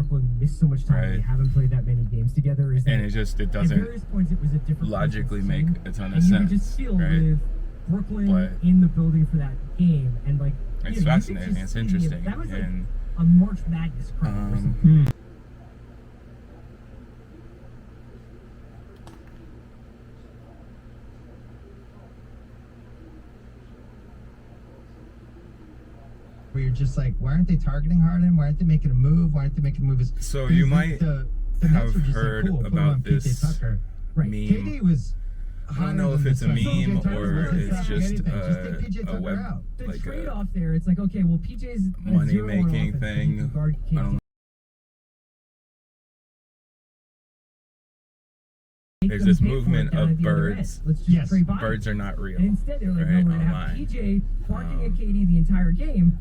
Brooklyn missed so much time. They haven't played that many games together. Is that and it doesn't at various points it was a different logically make a ton of and sense. you could just feel with Brooklyn in the building for that game, and like it's fascinating. It's interesting. That was like and a March Madness crowd or something. Where you're just like, why aren't they targeting Harden? Why aren't they making a move? Why aren't they making a move? So you might the have heard about this meme. KD was. I don't know if it's a meme or it's just a web, the trade-off there. It's like, okay, well, PJ's money-making thing. I don't know. There's this movement of birds. Birds are not real. And instead, they're like, no, we're going to have PJ barking at KD the entire game.